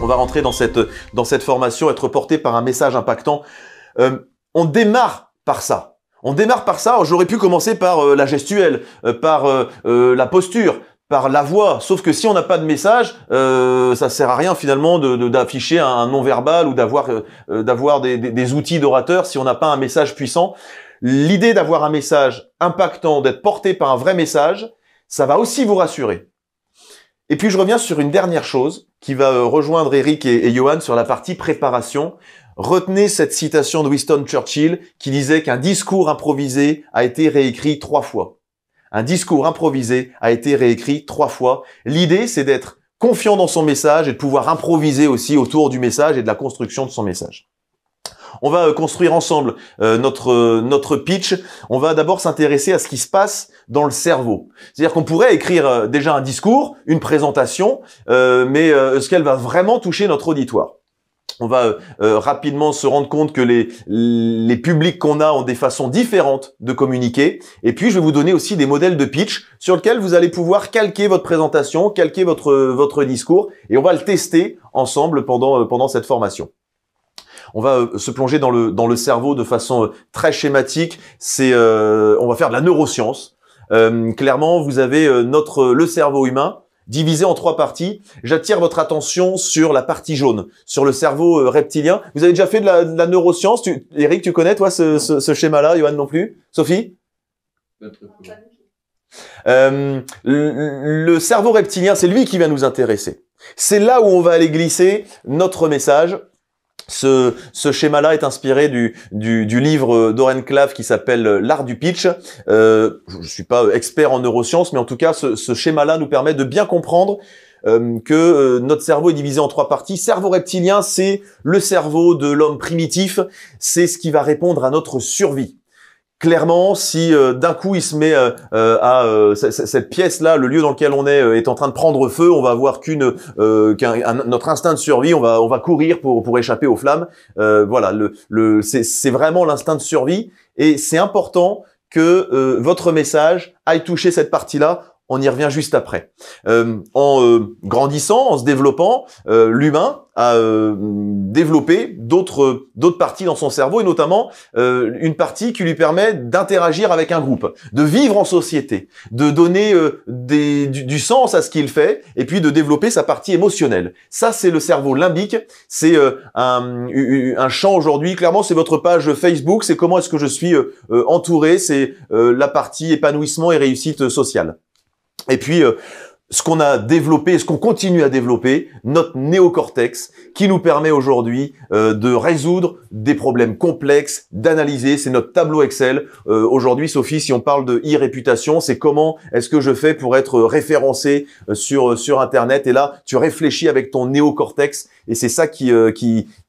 On va rentrer dans cette formation, être porté par un message impactant. On démarre par ça. On démarre par ça. J'aurais pu commencer par la gestuelle, par la posture, par la voix. Sauf que si on n'a pas de message, ça sert à rien finalement d'afficher un non-verbal ou d'avoir des outils d'orateur si on n'a pas un message puissant. L'idée d'avoir un message impactant, d'être porté par un vrai message, ça va aussi vous rassurer. Et puis je reviens sur une dernière chose qui va rejoindre Eric et Johan sur la partie préparation. Retenez cette citation de Winston Churchill qui disait qu'un discours improvisé a été réécrit 3 fois. Un discours improvisé a été réécrit 3 fois. L'idée, c'est d'être confiant dans son message et de pouvoir improviser aussi autour du message et de la construction de son message. On va construire ensemble notre pitch. On va d'abord s'intéresser à ce qui se passe dans le cerveau. C'est-à-dire qu'on pourrait écrire déjà un discours, une présentation, mais est-ce qu'elle va vraiment toucher notre auditoire? On va rapidement se rendre compte que les publics qu'on a ont des façons différentes de communiquer. Et puis, je vais vous donner aussi des modèles de pitch sur lesquels vous allez pouvoir calquer votre présentation, calquer votre discours. Et on va le tester ensemble pendant cette formation. On va se plonger dans le cerveau de façon très schématique. On va faire de la neuroscience. Clairement, vous avez le cerveau humain divisé en 3 parties. J'attire votre attention sur la partie jaune, sur le cerveau reptilien. Vous avez déjà fait de la neuroscience? Eric, tu connais toi ce schéma-là? Johan non plus? Sophie? Le cerveau reptilien, c'est lui qui va nous intéresser. C'est là où on va aller glisser notre message. Ce schéma-là est inspiré du livre d'Oren Klaff qui s'appelle L'art du pitch. Je suis pas expert en neurosciences, mais en tout cas, ce schéma-là nous permet de bien comprendre que notre cerveau est divisé en 3 parties. Cerveau reptilien, c'est le cerveau de l'homme primitif. C'est ce qui va répondre à notre survie. Clairement, si d'un coup il se met cette pièce-là, le lieu dans lequel on est en train de prendre feu, on va voir notre instinct de survie, on va courir pour échapper aux flammes. Voilà, c'est vraiment l'instinct de survie et c'est important que votre message aille toucher cette partie-là. On y revient juste après. En grandissant, en se développant, l'humain a développé d'autres parties dans son cerveau et notamment une partie qui lui permet d'interagir avec un groupe, de vivre en société, de donner du sens à ce qu'il fait et puis de développer sa partie émotionnelle. Ça, c'est le cerveau limbique. C'est un champ aujourd'hui. Clairement, c'est votre page Facebook. C'est comment est-ce que je suis entouré. C'est la partie épanouissement et réussite sociale. Et puis, ce qu'on a développé, ce qu'on continue à développer, notre néocortex, qui nous permet aujourd'hui de résoudre des problèmes complexes, d'analyser. C'est notre tableau Excel. Aujourd'hui, Sophie, si on parle de e-réputation, c'est comment est-ce que je fais pour être référencé sur Internet. Et là, tu réfléchis avec ton néocortex. Et c'est ça qui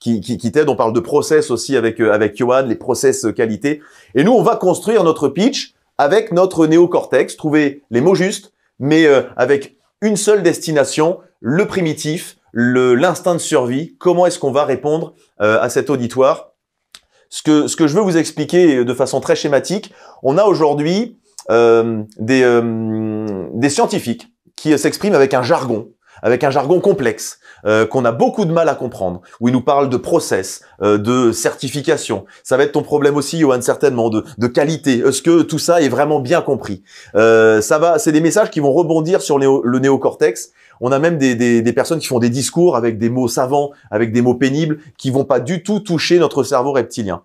t'aide. On parle de process aussi avec Johan, les process qualité. Et nous, on va construire notre pitch avec notre néocortex, trouver les mots justes, mais avec une seule destination, le primitif, l'instinct de survie. Comment est-ce qu'on va répondre à cet auditoire? Ce que je veux vous expliquer de façon très schématique, on a aujourd'hui des scientifiques qui s'expriment avec un jargon complexe, qu'on a beaucoup de mal à comprendre, où ils nous parlent de process, de certification. Ça va être ton problème aussi, Johan, certainement, de qualité. Est-ce que tout ça est vraiment bien compris? C'est des messages qui vont rebondir sur le néocortex. On a même des personnes qui font des discours avec des mots savants, avec des mots pénibles, qui vont pas du tout toucher notre cerveau reptilien.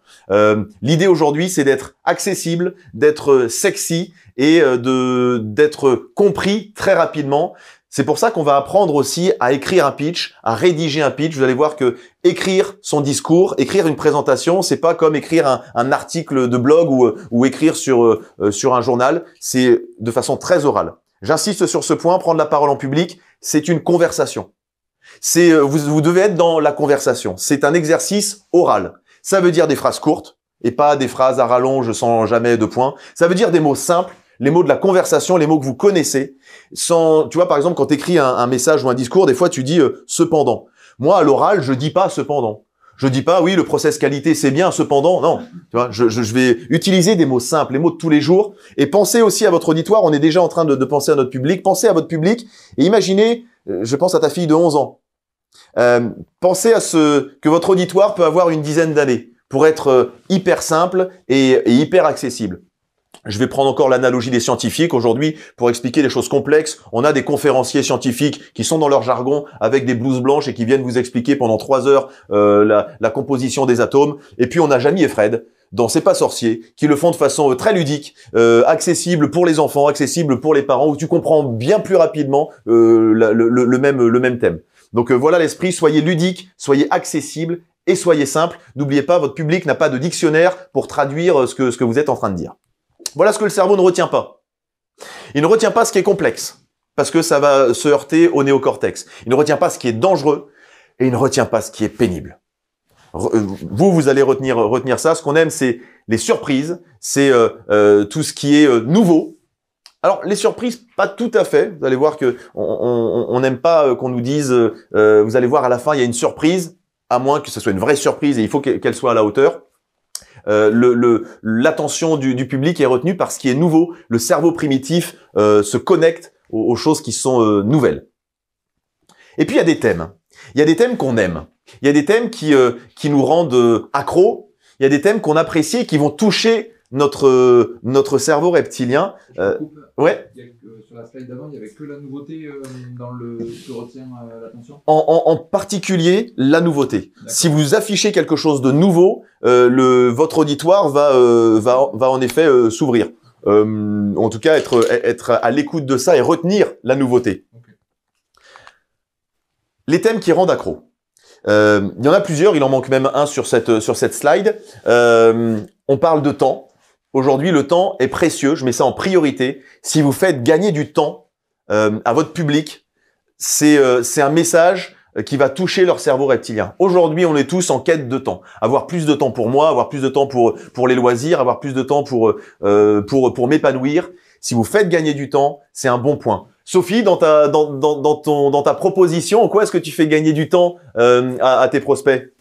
L'idée aujourd'hui, c'est d'être accessible, d'être sexy et d'être compris très rapidement. C'est pour ça qu'on va apprendre aussi à écrire un pitch, à rédiger un pitch. Vous allez voir que écrire son discours, écrire une présentation, c'est pas comme écrire un article de blog ou écrire sur un journal. C'est de façon très orale. J'insiste sur ce point, prendre la parole en public, c'est une conversation. Vous devez être dans la conversation. C'est un exercice oral. Ça veut dire des phrases courtes et pas des phrases à rallonge sans jamais de points. Ça veut dire des mots simples, les mots de la conversation, les mots que vous connaissez. Tu vois, par exemple, quand tu écris un message ou un discours, des fois tu dis cependant. Moi, à l'oral, je dis pas cependant. Je dis pas oui, le process qualité c'est bien, cependant. Non, tu vois, je vais utiliser des mots simples, les mots de tous les jours, et pensez aussi à votre auditoire. On est déjà en train de penser à notre public. Pensez à votre public et imaginez, je pense à ta fille de 11 ans. Pensez à que votre auditoire peut avoir une dizaine d'années pour être hyper simple et hyper accessible. Je vais prendre encore l'analogie des scientifiques. Aujourd'hui, pour expliquer des choses complexes, on a des conférenciers scientifiques qui sont dans leur jargon avec des blouses blanches et qui viennent vous expliquer pendant 3 heures la composition des atomes. Et puis on a Jamie et Fred dans C'est pas sorcier, qui le font de façon très ludique, accessible pour les enfants, accessible pour les parents, où tu comprends bien plus rapidement le même thème. Donc voilà l'esprit, soyez ludique, soyez accessible et soyez simple. N'oubliez pas, votre public n'a pas de dictionnaire pour traduire ce que vous êtes en train de dire. Voilà ce que le cerveau ne retient pas. Il ne retient pas ce qui est complexe, parce que ça va se heurter au néocortex. Il ne retient pas ce qui est dangereux, et il ne retient pas ce qui est pénible. Vous allez retenir ça. Ce qu'on aime, c'est les surprises, c'est tout ce qui est nouveau. Alors, les surprises, pas tout à fait. Vous allez voir que on n'aime pas qu'on nous dise, vous allez voir à la fin, il y a une surprise, à moins que ce soit une vraie surprise, et il faut qu'elle soit à la hauteur. L'attention du public est retenue par ce qui est nouveau. Le cerveau primitif se connecte aux choses qui sont nouvelles. Et puis il y a des thèmes. Il y a des thèmes qu'on aime. Il y a des thèmes qui nous rendent accros. Il y a des thèmes qu'on apprécie et qui vont toucher notre cerveau reptilien. Ouais. Sur la slide d'avant, il n'y avait que la nouveauté qui retient l'attention. En particulier, la nouveauté. Si vous affichez quelque chose de nouveau, votre auditoire va en effet s'ouvrir. En tout cas, être à l'écoute de ça et retenir la nouveauté. Okay. Les thèmes qui rendent accro. Il y en a plusieurs, il en manque même un sur cette slide. On parle de temps. Aujourd'hui, le temps est précieux, je mets ça en priorité. Si vous faites gagner du temps à votre public, c'est un message qui va toucher leur cerveau reptilien. Aujourd'hui, on est tous en quête de temps. Avoir plus de temps pour moi, avoir plus de temps pour les loisirs, avoir plus de temps pour m'épanouir. Si vous faites gagner du temps, c'est un bon point. Sophie, dans ta proposition, en quoi est-ce que tu fais gagner du temps à tes prospects?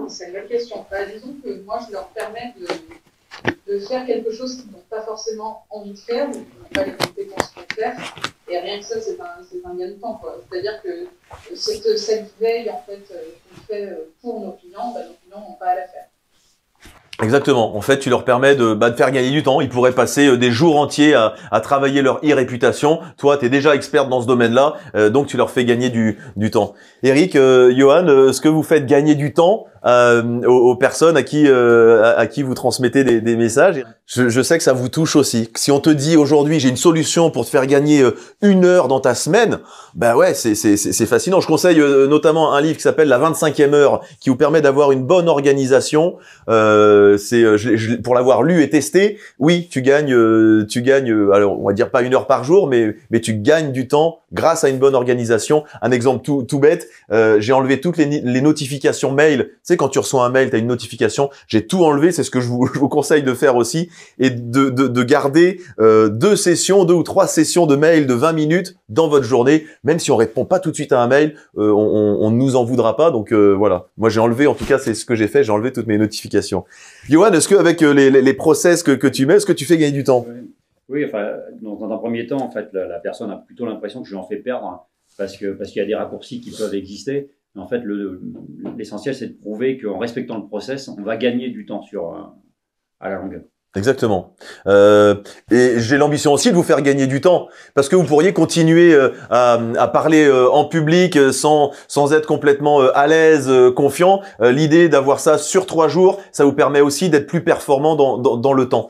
C'est une bonne question. Disons que moi, je leur permets de faire quelque chose qu'ils n'ont pas forcément envie de faire, ou qui n'ont pas les compétences pour faire. Et rien que ça, c'est un gain de temps, quoi. C'est-à-dire que cette veille, en fait, qu'on fait pour nos clients, nos clients n'ont pas à la faire. Exactement. En fait, tu leur permets de faire gagner du temps. Ils pourraient passer des jours entiers à travailler leur e-réputation. Toi, tu es déjà experte dans ce domaine-là, donc tu leur fais gagner du temps. Eric, Johan, est-ce que vous faites gagner du temps aux personnes à qui vous transmettez des messages? Je sais que ça vous touche aussi. Si on te dit aujourd'hui, j'ai une solution pour te faire gagner 1 heure dans ta semaine, ben ouais, c'est fascinant. Je conseille notamment un livre qui s'appelle La 25e heure, qui vous permet d'avoir une bonne organisation. Pour l'avoir lu et testé, oui, tu gagnes, alors on va dire pas 1 heure par jour, mais tu gagnes du temps grâce à une bonne organisation. Un exemple tout bête, j'ai enlevé toutes les notifications mail. Tu sais, quand tu reçois un mail, tu as une notification. J'ai tout enlevé, c'est ce que je vous conseille de faire aussi, et de garder 2 ou 3 sessions de mail de 20 minutes dans votre journée. Même si on répond pas tout de suite à un mail, on ne nous en voudra pas. Donc voilà, moi j'ai enlevé, en tout cas c'est ce que j'ai fait, j'ai enlevé toutes mes notifications. Johan, est-ce qu'avec les process que tu mets, est-ce que tu fais gagner du temps? Oui, enfin, dans un premier temps, en fait, la personne a plutôt l'impression que je lui en fais perdre, hein, parce qu'il y a des raccourcis qui peuvent exister. Mais en fait, l'essentiel, c'est de prouver qu'en respectant le process, on va gagner du temps à la longueur. Exactement. Et j'ai l'ambition aussi de vous faire gagner du temps, parce que vous pourriez continuer à parler en public sans être complètement à l'aise, confiant. L'idée d'avoir ça sur 3 jours, ça vous permet aussi d'être plus performant dans le temps.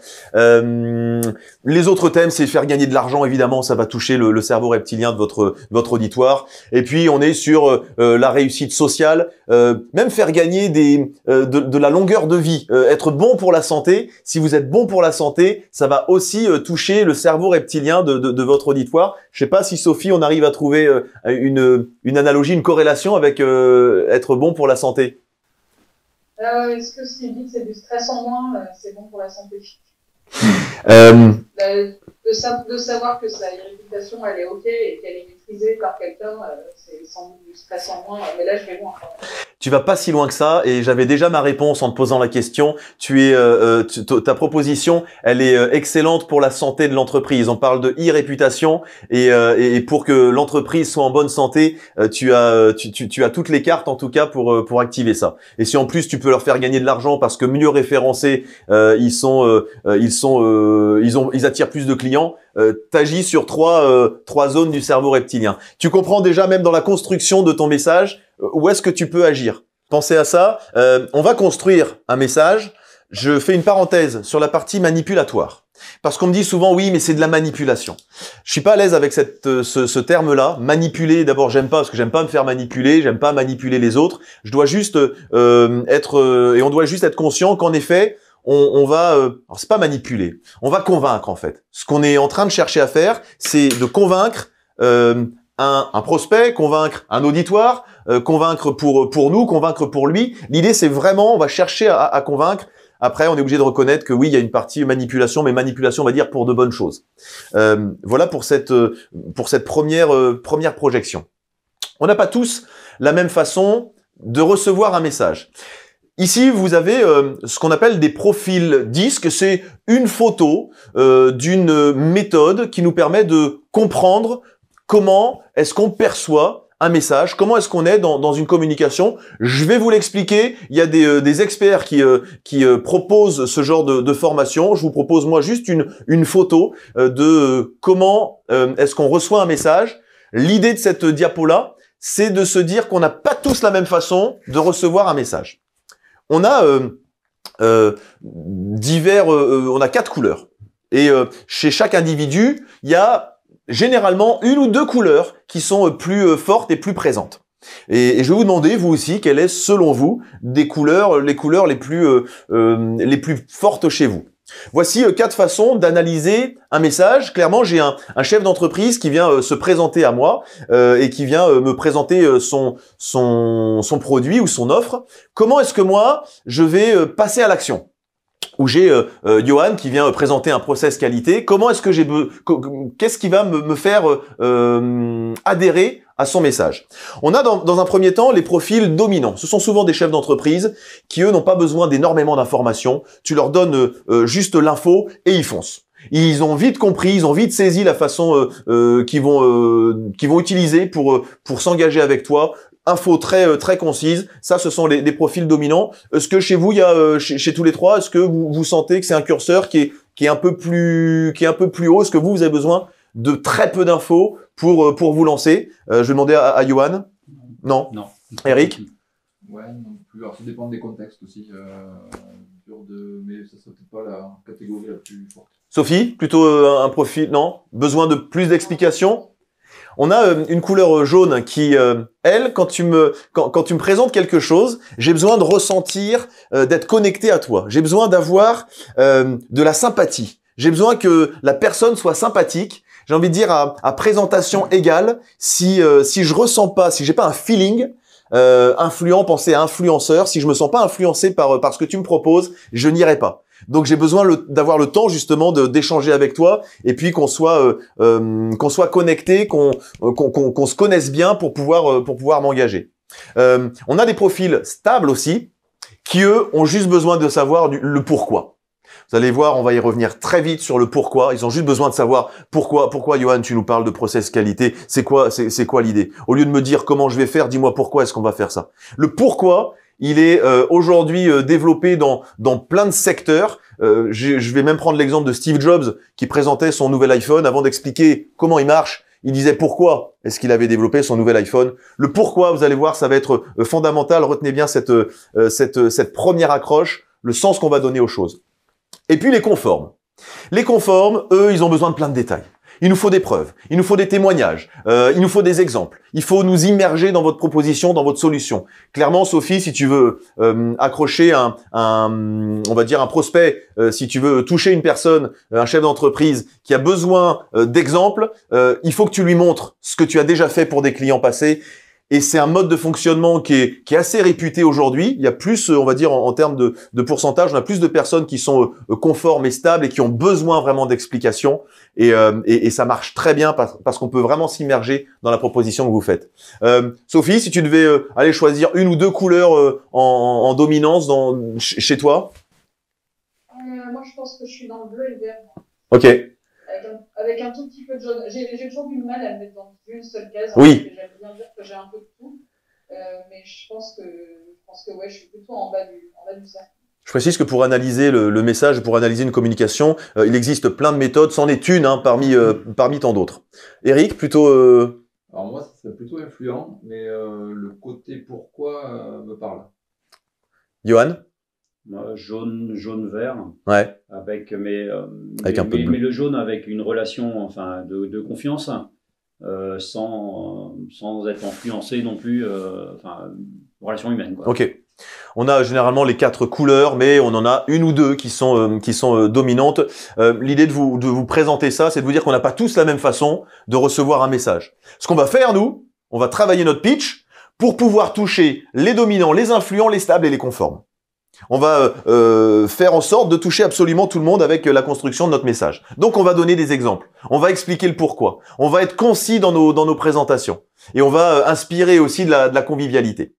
Les autres thèmes, c'est faire gagner de l'argent, évidemment, ça va toucher le cerveau reptilien de votre auditoire. Et puis on est sur la réussite sociale, même faire gagner de la longueur de vie, être bon pour la santé. Si vous êtes bon pour la santé, ça va aussi toucher le cerveau reptilien de votre auditoire. Je sais pas si Sophie, on arrive à trouver une analogie, une corrélation avec être bon pour la santé. Est-ce que ce qui dit que c'est du stress en moins, c'est bon pour la santé? De savoir que sa réputation elle est ok et qu'elle est maîtrisé par quelqu'un, c'est sans du stress en moins, mais là je vais loin quand même. Tu vas pas si loin que ça, et j'avais déjà ma réponse en te posant la question. Ta proposition, elle est excellente pour la santé de l'entreprise. On parle de e-réputation, et pour que l'entreprise soit en bonne santé, tu as toutes les cartes en tout cas pour activer ça. Et si en plus tu peux leur faire gagner de l'argent parce que mieux référencés, ils attirent plus de clients. T'agis sur trois zones du cerveau reptilien. Tu comprends déjà même dans la construction de ton message où est-ce que tu peux agir. Pensez à ça. On va construire un message. Je fais une parenthèse sur la partie manipulatoire. Parce qu'on me dit souvent, oui, mais c'est de la manipulation. Je suis pas à l'aise avec ce terme-là. Manipuler, d'abord, j'aime pas, parce que j'aime pas me faire manipuler, j'aime pas manipuler les autres. Je dois juste on doit juste être conscient qu'en effet, on va, alors c'est pas manipuler, on va convaincre en fait. Ce qu'on est en train de chercher à faire, c'est de convaincre un prospect, convaincre un auditoire, convaincre pour nous, convaincre pour lui. L'idée, c'est vraiment, on va chercher à convaincre. Après, on est obligé de reconnaître que oui, il y a une partie manipulation, mais manipulation, on va dire, pour de bonnes choses. Voilà pour cette première projection. On n'a pas tous la même façon de recevoir un message. Ici, vous avez ce qu'on appelle des profils disques. C'est une photo d'une méthode qui nous permet de comprendre comment est-ce qu'on perçoit un message, comment est-ce qu'on est dans une communication. Je vais vous l'expliquer. Il y a des experts qui proposent ce genre de formation. Je vous propose moi juste une photo de comment est-ce qu'on reçoit un message. L'idée de cette diapo-là, c'est de se dire qu'on n'a pas tous la même façon de recevoir un message. On a on a 4 couleurs. Et chez chaque individu, il y a généralement une ou deux couleurs qui sont plus fortes et plus présentes. Et je vais vous demander, vous aussi, quelle est, selon vous, les couleurs les plus fortes chez vous. Voici 4 façons d'analyser un message. Clairement, j'ai un chef d'entreprise qui vient se présenter à moi et qui vient me présenter son produit ou son offre. Comment est-ce que moi, je vais passer à l'action? Ou j'ai Johan qui vient présenter un process qualité. Comment est-ce que qu'est-ce qui va me faire adhérer à son message? On a dans un premier temps les profils dominants. Ce sont souvent des chefs d'entreprise qui, eux, n'ont pas besoin d'énormément d'informations. Tu leur donnes juste l'info et ils foncent. Ils ont vite compris, ils ont vite saisi la façon qu'ils vont utiliser pour s'engager avec toi. Info très concise. Ça, ce sont les profils dominants. Est-ce que chez vous, il y a chez tous les trois, est-ce que vous sentez que c'est un curseur qui est un peu plus haut? Est-ce que vous avez besoin de très peu d'infos pour vous lancer? Je vais demander à Johan. Non. Eric? Ouais, non plus. Alors, ça dépend des contextes aussi. Mais ça serait peut-être pas la catégorie la plus forte. Sophie, plutôt un profil, non? Besoin de plus d'explications? On a une couleur jaune qui, elle, quand tu me présentes quelque chose, j'ai besoin de ressentir, d'être connecté à toi. J'ai besoin d'avoir de la sympathie. J'ai besoin que la personne soit sympathique. J'ai envie de dire à présentation égale. Si je ressens pas, si j'ai pas un feeling pensez à influenceur. Si je me sens pas influencé par ce que tu me proposes, je n'irai pas. Donc j'ai besoin d'avoir le temps justement d'échanger avec toi et puis qu'on soit connecté, qu'on se connaisse bien pour pouvoir m'engager. On a des profils stables aussi qui eux ont juste besoin de savoir le pourquoi. Vous allez voir, on va y revenir très vite sur le pourquoi. Ils ont juste besoin de savoir pourquoi Johan, tu nous parles de process qualité. C'est quoi l'idée? Au lieu de me dire comment je vais faire, dis-moi pourquoi est-ce qu'on va faire ça. Le pourquoi, il est aujourd'hui développé dans plein de secteurs. Je vais même prendre l'exemple de Steve Jobs qui présentait son nouvel iPhone. Avant d'expliquer comment il marche, il disait pourquoi est-ce qu'il avait développé son nouvel iPhone. Le pourquoi, vous allez voir, ça va être fondamental. Retenez bien cette première accroche, le sens qu'on va donner aux choses. Et puis les conformes. Les conformes, eux, ils ont besoin de plein de détails. Il nous faut des preuves, il nous faut des témoignages, il nous faut des exemples. Il faut nous immerger dans votre proposition, dans votre solution. Clairement, Sophie, si tu veux accrocher on va dire un prospect, si tu veux toucher une personne, un chef d'entreprise qui a besoin d'exemples, il faut que tu lui montres ce que tu as déjà fait pour des clients passés. Et c'est un mode de fonctionnement qui est assez réputé aujourd'hui. Il y a plus, on va dire, en termes de pourcentage, on a plus de personnes qui sont conformes et stables et qui ont besoin vraiment d'explications. Et ça marche très bien parce qu'on peut vraiment s'immerger dans la proposition que vous faites. Sophie, si tu devais aller choisir une ou deux couleurs en dominance chez toi. Moi, je pense que je suis dans le bleu et le vert. Ok. Avec un tout petit peu de jaune. J'ai toujours du mal à me mettre dans une seule case. Oui. J'aime bien dire que j'ai un peu de tout. Mais je pense que ouais, je suis plutôt en bas du cercle. Je précise que pour analyser le message, pour analyser une communication, il existe plein de méthodes, c'en est une parmi tant d'autres. Eric, plutôt... Alors moi, c'est plutôt influent, mais le côté pourquoi me parle. Johan? Jaune, vert. Ouais. Avec un peu de bleu. mais le jaune avec une relation enfin de confiance, sans être influencé non plus, relation humaine, quoi. Ok. On a généralement les 4 couleurs, mais on en a une ou deux qui sont dominantes. L'idée de vous présenter ça, c'est de vous dire qu'on n'a pas tous la même façon de recevoir un message. Ce qu'on va faire, nous, on va travailler notre pitch pour pouvoir toucher les dominants, les influents, les stables et les conformes. On va faire en sorte de toucher absolument tout le monde avec la construction de notre message. Donc on va donner des exemples, on va expliquer le pourquoi, on va être concis dans nos présentations et on va inspirer aussi de la convivialité.